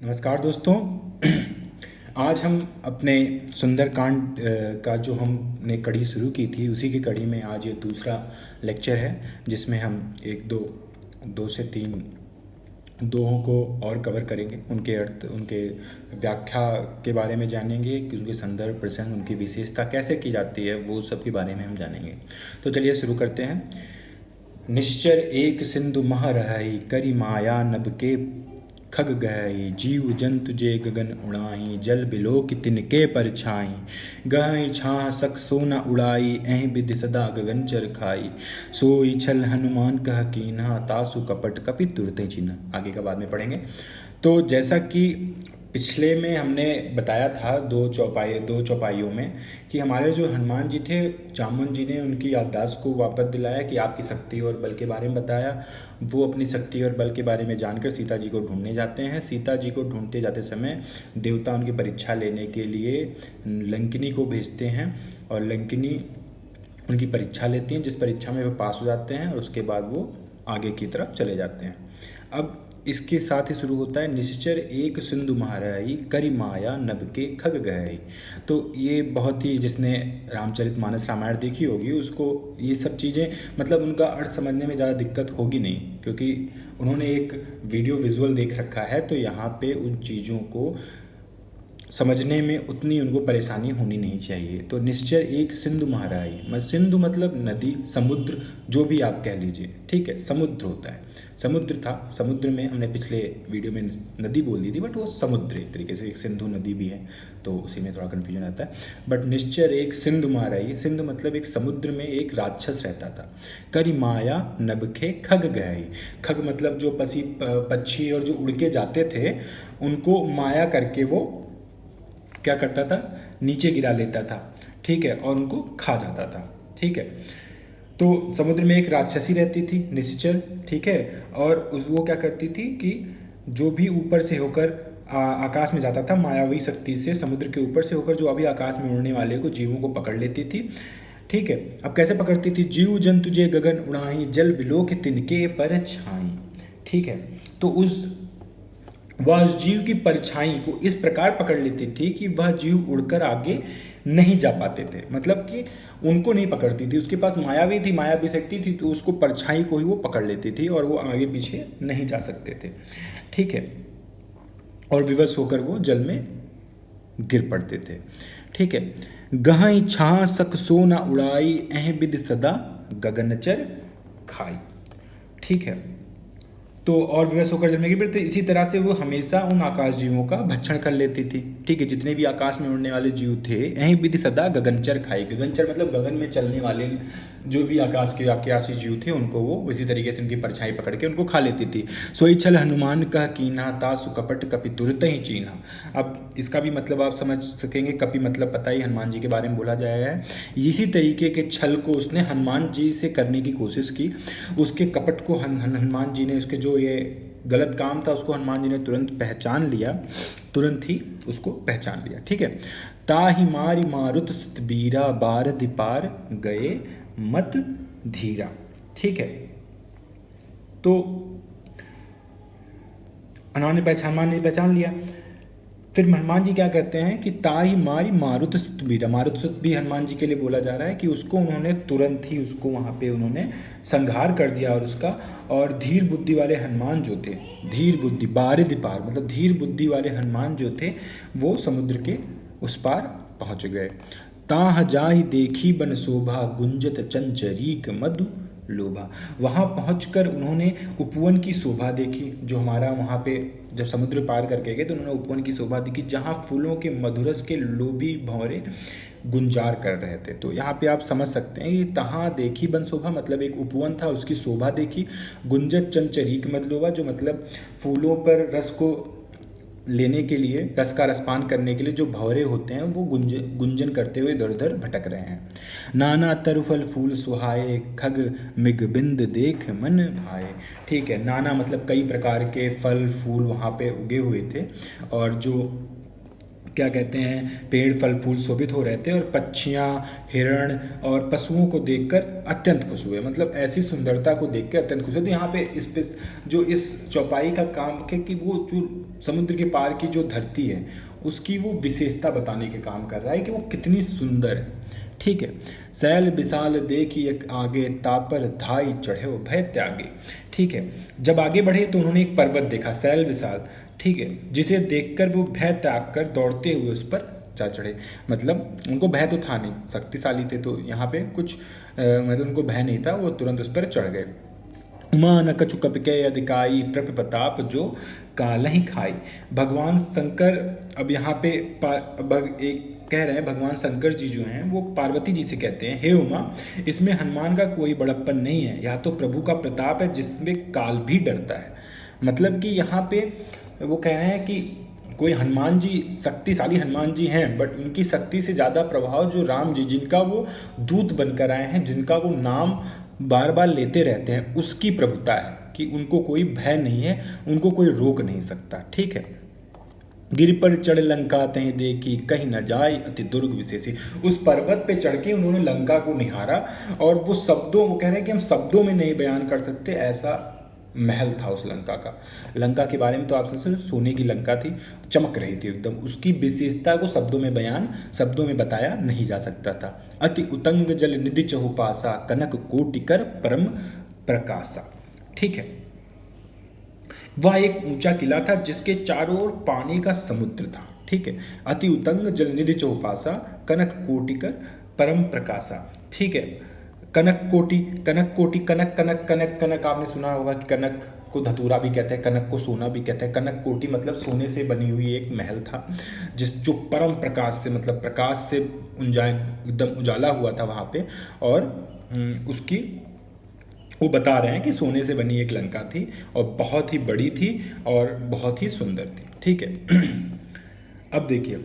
नमस्कार दोस्तों। आज हम अपने सुंदरकांड का जो हमने कड़ी शुरू की थी उसी की कड़ी में आज ये दूसरा लेक्चर है, जिसमें हम एक दो दो से तीन दोहों को और कवर करेंगे। उनके अर्थ, उनके व्याख्या के बारे में जानेंगे कि उनके संदर्भ, प्रसंग, उनकी विशेषता कैसे की जाती है, वो सब के बारे में हम जानेंगे। तो चलिए शुरू करते हैं। निश्चर एक सिंधु मह रहई, करी माया नभ के खग गहई। जीव जंतु जे गगन उड़ाई, जल बिलोक तिनके परछाई। गहई छाह सक सोना उड़ाई, ऐं बिधि सदा गगन चर खाई। सोई छल हनुमान कह कीन्हा, तासु कपट कपि तुरते चिन्ह। आगे का बाद में पढ़ेंगे। तो जैसा कि पिछले में हमने बताया था दो चौपाइयों में कि हमारे जो हनुमान जी थे, जामुन जी ने उनकी याददाश्त को वापस दिलाया कि आपकी शक्ति और बल के बारे में बताया। वो अपनी शक्ति और बल के बारे में जानकर सीता जी को ढूंढने जाते हैं। सीता जी को ढूंढते जाते समय देवता उनकी परीक्षा लेने के लिए लंकिनी को भेजते हैं और लंकिनी उनकी परीक्षा लेती हैं, जिस परीक्षा में वो पास हो जाते हैं और उसके बाद वो आगे की तरफ चले जाते हैं। अब इसके साथ ही शुरू होता है निश्चर एक सिंधु महाराई, करी माया नभ के खग गहई। तो ये बहुत ही, जिसने रामचरितमानस रामायण देखी होगी उसको ये सब चीज़ें मतलब उनका अर्थ समझने में ज़्यादा दिक्कत होगी नहीं, क्योंकि उन्होंने एक वीडियो विजुअल देख रखा है। तो यहाँ पे उन चीज़ों को समझने में उतनी उनको परेशानी होनी नहीं चाहिए। तो निश्चय एक सिंधु महाराई, सिंधु मतलब नदी, समुद्र, जो भी आप कह लीजिए, ठीक है, समुद्र होता है। समुद्र था, समुद्र में हमने पिछले वीडियो में नदी बोल दी थी, बट वो समुद्र एक तरीके से, एक सिंधु नदी भी है, तो उसी में थोड़ा कन्फ्यूजन आता है। बट निश्चय एक सिंधु महाराई, सिंधु मतलब एक समुद्र में एक राक्षस रहता था। करी माया नभखे खग गहई, खग मतलब जो पक्षी और जो उड़ के जाते थे उनको माया करके वो क्या करता था, नीचे गिरा लेता था, ठीक है, और उनको खा जाता था, ठीक है। तो समुद्र में एक राक्षसी रहती थी निश्चर, ठीक है, और वो क्या करती थी कि जो भी ऊपर से होकर आकाश में जाता था, मायावी शक्ति से समुद्र के ऊपर से होकर जो अभी आकाश में उड़ने वाले को, जीवों को पकड़ लेती थी, ठीक है। अब कैसे पकड़ती थी, जीव जंतु जे गगन उड़ाही, जल बिलोक तिनके पर छाई, ठीक है। तो वह उस जीव की परछाई को इस प्रकार पकड़ लेती थी कि वह जीव उड़कर आगे नहीं जा पाते थे, मतलब कि उनको नहीं पकड़ती थी, उसके पास मायावी थी, मायावी शक्ति थी, तो उसको परछाई को ही वो पकड़ लेती थी और वो आगे पीछे नहीं जा सकते थे, ठीक है, और विवश होकर वो जल में गिर पड़ते थे, ठीक है। गहई छां सक सोना उड़ाई, ऐं बिद सदा गगनचर खाई, ठीक है। तो और विवश होकर जल में गिर पड़ते, इसी तरह से वो हमेशा उन आकाश जीवों का भक्षण कर लेती थी, ठीक है, जितने भी आकाश में उड़ने वाले जीव थे। यहीं विधि सदा गगनचर खाई, गगनचर मतलब गगन में चलने वाले जो भी आकाश के आकाशी जीव थे उनको वो इसी तरीके से उनकी परछाई पकड़ के उनको खा लेती थी। सोई छल हनुमान कह कीन्हा, तासु कपट कपि तुरत ही चीन्हा। अब इसका भी मतलब आप समझ सकेंगे, कपि मतलब पता ही हनुमान जी के बारे में बोला जाया है। इसी तरीके के छल को उसने हनुमान जी से करने की कोशिश की, उसके कपट को हनुमान जी ने, उसके जो ये गलत काम था उसको हनुमान जी ने तुरंत पहचान लिया, तुरंत ही उसको पहचान लिया, ठीक है। ताहि मारि मारुत सुत बीरा, बारधि पार गए मत धीरा, ठीक है। तो हनुमान ने पहचान लिया। फिर हनुमान जी क्या कहते हैं कि ताहि मारी मारुत सुत बीरा, मारुत सुत भी हनुमान जी के लिए बोला जा रहा है कि उसको उन्होंने तुरंत ही उसको वहाँ पे उन्होंने संहार कर दिया और उसका, और धीर बुद्धि वाले हनुमान जो थे, धीर बुद्धि बारिधि पार मतलब धीर बुद्धि वाले हनुमान जो थे वो समुद्र के उस पार पहुँच गए। ताह जाहि देखी बन शोभा, गुंजत चंचरीक मधु लोभा। वहाँ पहुंचकर उन्होंने उपवन की शोभा देखी, जो हमारा वहाँ पे जब समुद्र पार करके गए तो उन्होंने उपवन की शोभा देखी, जहाँ फूलों के मधुरस के लोभी भंवरे गुंजार कर रहे थे। तो यहाँ पे आप समझ सकते हैं कि तहाँ देखी बन शोभा मतलब एक उपवन था, उसकी शोभा देखी। गुंजत चंचरीक मधु लोभा जो मतलब फूलों पर रस को लेने के लिए, रस का रसपान करने के लिए जो भंवरे होते हैं वो गुंजन करते हुए इधर उधर भटक रहे हैं। नाना तरुफल फूल सुहाए, खग मृग बिंद देख मन भाए, ठीक है। नाना मतलब कई प्रकार के फल फूल वहाँ पे उगे हुए थे, और जो क्या कहते हैं, पेड़ फल फूल शोभित हो रहे थे और पक्षियाँ, हिरण और पशुओं को देखकर अत्यंत खुश हुए। मतलब ऐसी सुंदरता को देख कर अत्यंत खुश हुए। तो यहाँ पे इस पे जो इस चौपाई का काम है कि वो जो समुद्र के पार की जो धरती है उसकी वो विशेषता बताने के काम कर रहा है कि वो कितनी सुंदर है। ठीक है। सैल विशाल देखी एक आगे, तापर धाई चढ़े भय त्यागे। ठीक है। जब आगे बढ़े तो उन्होंने एक पर्वत देखा, सैल विशाल, ठीक है, जिसे देखकर वो भय त्याग कर दौड़ते हुए उस पर जा चढ़े। मतलब उनको भय तो था नहीं, शक्तिशाली थे, तो यहाँ पे कुछ मतलब उनको भय नहीं था, वो तुरंत उस पर चढ़ गए। उमा न कछु कपिके अधिकाई, प्रप प्रताप जो काल ही खाई। भगवान शंकर, अब यहाँ पे एक कह रहे हैं, भगवान शंकर जी जो हैं वो पार्वती जी से कहते हैं, हे उमा, इसमें हनुमान का कोई बड़प्पन नहीं है, यह तो प्रभु का प्रताप है जिसमें काल भी डरता है। मतलब कि यहाँ पे वो कह रहे हैं कि कोई हनुमान जी, शक्तिशाली हनुमान जी हैं, बट उनकी शक्ति से ज़्यादा प्रभाव जो राम जी, जिनका वो दूत बनकर आए हैं, जिनका वो नाम बार बार लेते रहते हैं, उसकी प्रभुता है कि उनको कोई भय नहीं है, उनको कोई रोक नहीं सकता। ठीक है। गिर पर चढ़ लंका तह देखी, कहीं न जाए अति दुर्ग विशेषी। उस पर्वत पे चढ़ के उन्होंने लंका को निहारा, और वो शब्दों, वो कह रहे हैं कि हम शब्दों में नहीं बयान कर सकते, ऐसा महल था उस लंका का। लंका के बारे में तो आपसे सिर्फ सोने की लंका थी, चमक रही थी एकदम, उसकी विशेषता को शब्दों में बयान, शब्दों में बताया नहीं जा सकता था। अति उतंग जल निधि चहुपासा, कनक कोटिकर परम प्रकाशा। ठीक है। वह एक ऊंचा किला था जिसके चारों ओर पानी का समुद्र था। ठीक है। अति उतंग जल निधि चहुपासा, कनक कोटिकर परम प्रकाशा। ठीक है। कनक कोटि, कनक कोटि, कनक कनक कनक कनक, आपने सुना होगा कि कनक को धतूरा भी कहते हैं, कनक को सोना भी कहते हैं। कनक कोटि मतलब सोने से बनी हुई एक महल था, जो परम प्रकाश से, मतलब प्रकाश से एकदम उजाला हुआ था वहाँ पे, और उसकी वो बता रहे हैं कि सोने से बनी एक लंका थी और बहुत ही बड़ी थी और बहुत ही सुंदर थी। ठीक है। अब देखिए,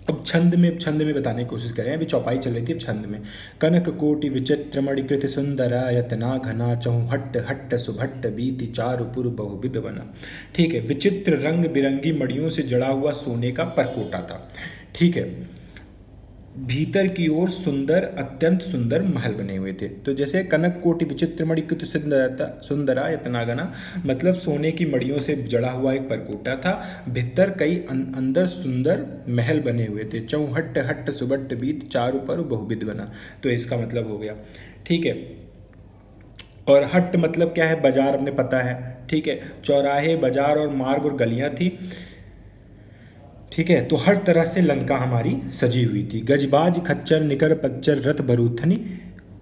अब छंद में बताने की कोशिश करें। अभी चौपाई चल रही थी, अब छंद में। कनक कोटि विचित्र मणिकृत सुंदरा, यतना घना चहु हट्ट हट्ट सुभट्ट बीति, चारुपुर बहुविध बना। ठीक है। विचित्र रंग बिरंगी मणियों से जड़ा हुआ सोने का परकोटा था। ठीक है। भीतर की ओर सुंदर, अत्यंत सुंदर महल बने हुए थे। तो जैसे कनक कोटि विचित्र मणिकृत सुंदरा यतनागना, मतलब सोने की मणियों से जड़ा हुआ एक परकोटा था, भीतर कई अंदर सुंदर महल बने हुए थे। चौहट्ट हट्ट सुबट्ट बीत, चारों पर बहुविध बना। तो इसका मतलब हो गया। ठीक है। और हट्ट मतलब क्या है, बाजार, अपने पता है। ठीक है। चौराहे, बाजार और मार्ग और गलियां थी। ठीक है। तो हर तरह से लंका हमारी सजी हुई थी। गजबाज खच्चर निकर पच्चर रथ बरूथनी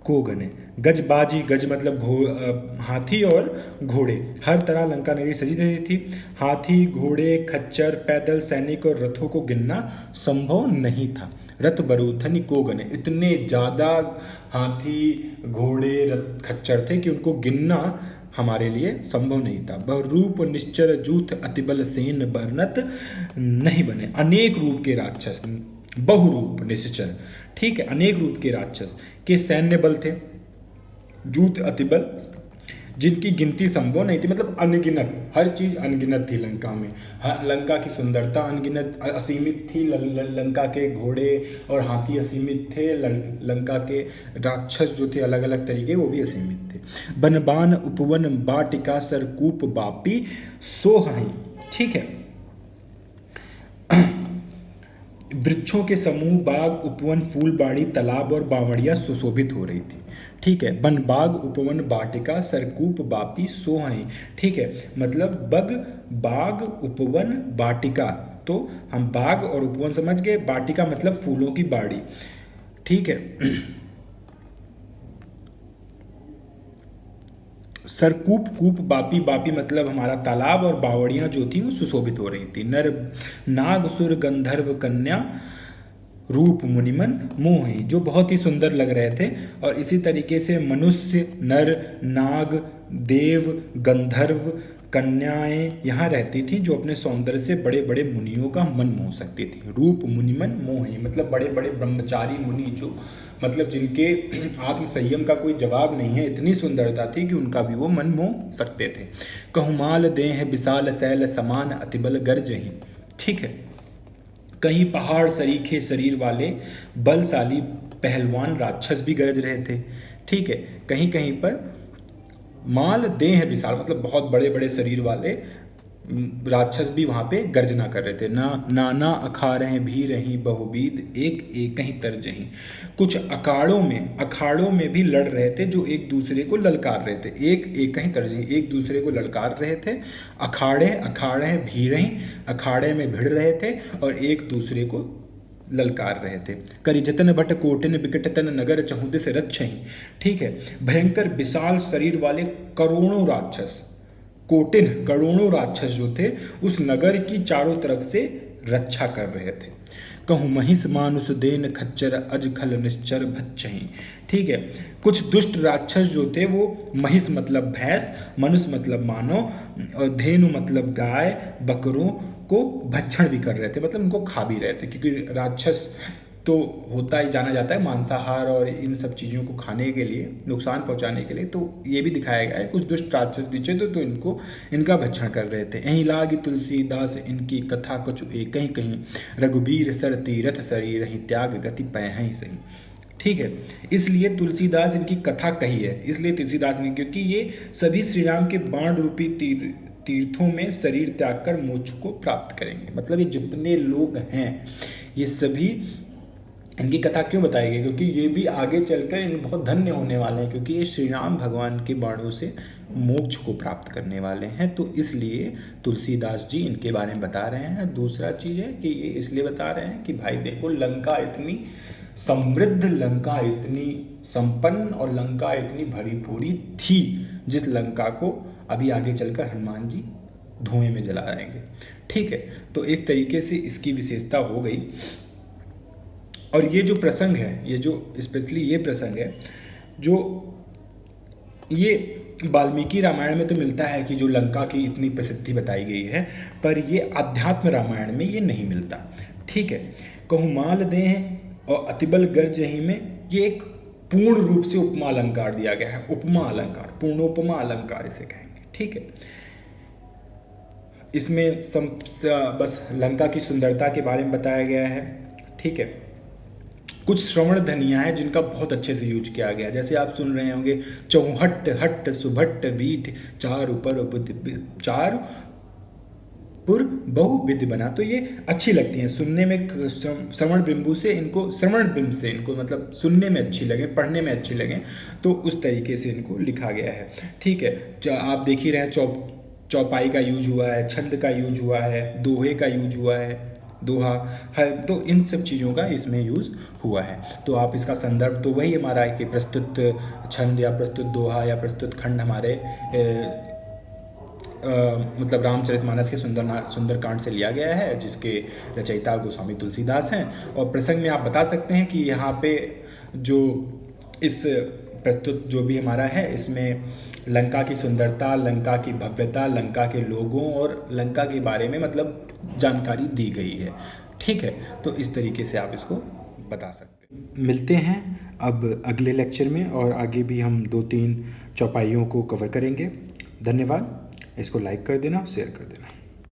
को गने। गजबाजी, गज मतलब हाथी और घोड़े, हर तरह लंका नगरी सजी रही थी। हाथी, घोड़े, खच्चर, पैदल सैनिक और रथों को गिनना संभव नहीं था। रथ बरूथनी को गने, इतने ज़्यादा हाथी, घोड़े, रथ, खच्चर थे कि उनको गिनना हमारे लिए संभव नहीं था। बहुरूप निश्चर जूथ अतिबल सेन बरनत नहीं बने। अनेक रूप के राक्षस, बहुरूप निश्चर, ठीक है, अनेक रूप के राक्षस के सैन्य बल थे, जूथ अतिबल, जिनकी गिनती संभव नहीं थी। मतलब अनगिनत, हर चीज़ अनगिनत थी लंका में। लंका की सुंदरता अनगिनत, असीमित थी। लंका के घोड़े और हाथी असीमित थे। लंका के राक्षस जो थे अलग अलग तरीके, वो भी असीमित थे। बनबान उपवन बाटिका सरकूप बापी सोहई। ठीक है। वृक्षों के समूह, बाग, उपवन, फूलबाड़ी, तालाब और बावड़ियाँ सुशोभित हो रही थी। ठीक है। वन, बाग, उपवन, बाटिका, सरकूप, बापी, सोहई। ठीक है। मतलब बग, बाग, उपवन, बाटिका, तो हम बाग और उपवन समझ गए, बाटिका मतलब फूलों की बाड़ी। ठीक है। सरकूप, कूप, बापी, बापी मतलब हमारा तालाब, और बावड़ियाँ जो थी वो सुशोभित हो रही थी। नर नाग सुर गंधर्व कन्या रूप मुनिमन मोहि, जो बहुत ही सुंदर लग रहे थे। और इसी तरीके से मनुष्य, नर, नाग, देव, गंधर्व, कन्याएं यहाँ रहती थी, जो अपने सौंदर्य से बड़े बड़े मुनियों का मन मोह सकती थी। रूप मुनिमन मोहि मतलब बड़े बड़े ब्रह्मचारी मुनि, जो मतलब जिनके आत्म संयम का कोई जवाब नहीं है, इतनी सुंदरता थी कि उनका भी वो मन मोह सकते थे। कहुमाल देह विशाल शैल समान अतिबल गर्जही। ठीक है। कहीं पहाड़ सरीखे शरीर वाले बलशाली पहलवान राक्षस भी गरज रहे थे। ठीक है। कहीं कहीं पर माल देह विशाल, मतलब बहुत बड़े बड़े शरीर वाले राक्षस भी वहाँ पे गर्जना कर रहे थे। नाना अखाड़ें भी रहीं बहुविध एक एक ही तरजहीं। कुछ अखाड़ों में भी लड़ रहे थे जो एक दूसरे को ललकार रहे थे। एक ही तरजहीं, एक दूसरे को ललकार रहे थे। अखाड़े भी रहीं, अखाड़े में भिड़ रहे थे और एक दूसरे को ललकार रहे थे। करि जतन भट कोटिन बिकट तन नगर चहुद से रक्षहीं। ठीक है। भयंकर विशाल शरीर वाले करोड़ों राक्षस, कोटिन करोड़ों राक्षस जो थे उस नगर की चारों तरफ से रक्षा कर रहे थे। कहूँ महिष मानुष देन खच्चर अज खल निश्चर भच्चहीं। ठीक है। कुछ दुष्ट राक्षस जो थे वो महिष मतलब भैंस, मनुष्य मतलब मानव और धेनु मतलब गाय बकरों को भक्षण भी कर रहे थे, मतलब उनको खा भी रहे थे, क्योंकि राक्षस तो होता ही जाना जाता है मांसाहार और इन सब चीज़ों को खाने के लिए, नुकसान पहुंचाने के लिए। तो ये भी दिखाया गया है कुछ दुष्ट राक्षस पीछे तो इनका भक्षण कर रहे थे। यहीं लागी तुलसीदास इनकी कथा कुछ एक कहीं कहीं, रघुबीर सर तीरथ शरीर रही त्याग गति पैं सही। ठीक है। इसलिए तुलसीदास इनकी कथा कही है, इसलिए तुलसीदास ने, क्योंकि ये सभी श्री राम के बाण रूपी तीर्थों में शरीर त्याग कर मोक्ष को प्राप्त करेंगे। मतलब ये जितने लोग हैं ये सभी, इनकी कथा क्यों बताई गई, क्योंकि ये भी आगे चलकर इन बहुत धन्य होने वाले हैं, क्योंकि ये श्री राम भगवान के बाणों से मोक्ष को प्राप्त करने वाले हैं। तो इसलिए तुलसीदास जी इनके बारे में बता रहे हैं। दूसरा चीज़ है कि ये इसलिए बता रहे हैं कि भाई देखो, लंका इतनी समृद्ध, लंका इतनी संपन्न और लंका इतनी भरी पूरी थी, जिस लंका को अभी आगे चलकर हनुमान जी धुएं में जला देंगे। ठीक है। तो एक तरीके से इसकी विशेषता हो गई। और ये जो प्रसंग है, ये जो स्पेशली ये प्रसंग है, जो ये वाल्मीकि रामायण में तो मिलता है कि जो लंका की इतनी प्रसिद्धि बताई गई है, पर ये आध्यात्म रामायण में ये नहीं मिलता। ठीक है। कहूँ माल दें और अतिबल गर्जही में ये एक पूर्ण रूप से उपमा अलंकार दिया गया है। उपमा अलंकार, पूर्णोपमा अलंकार इसे कहेंगे। ठीक है। इसमें बस लंका की सुंदरता के बारे में बताया गया है। ठीक है। कुछ श्रवण ध्वनियाँ हैं जिनका बहुत अच्छे से यूज किया गया है, जैसे आप सुन रहे होंगे चौहट हट्ट सुभट्ट बीठ चार पुर बहु विधि बना। तो ये अच्छी लगती हैं सुनने में, श्रवण बिंबु से इनको, श्रवण बिंब से इनको मतलब सुनने में अच्छी लगे, पढ़ने में अच्छी लगे, तो उस तरीके से इनको लिखा गया है। ठीक है। आप देख ही रहे हैं चौपाई का यूज हुआ है, छंद का यूज हुआ है, दोहे का यूज हुआ है, दोहा है, तो इन सब चीज़ों का इसमें यूज़ हुआ है। तो आप इसका संदर्भ तो वही हमारा है कि प्रस्तुत छंद या प्रस्तुत दोहा या प्रस्तुत खंड हमारे मतलब रामचरितमानस के सुंदरकांड से लिया गया है, जिसके रचयिता गोस्वामी तुलसीदास हैं। और प्रसंग में आप बता सकते हैं कि यहाँ पे जो इस प्रस्तुत जो भी हमारा है, इसमें लंका की सुंदरता, लंका की भव्यता, लंका के लोगों और लंका के बारे में मतलब जानकारी दी गई है। ठीक है। तो इस तरीके से आप इसको बता सकते हैं। मिलते हैं अब अगले लेक्चर में, और आगे भी हम 2-3 चौपाइयों को कवर करेंगे। धन्यवाद। इसको लाइक कर देना, शेयर कर देना।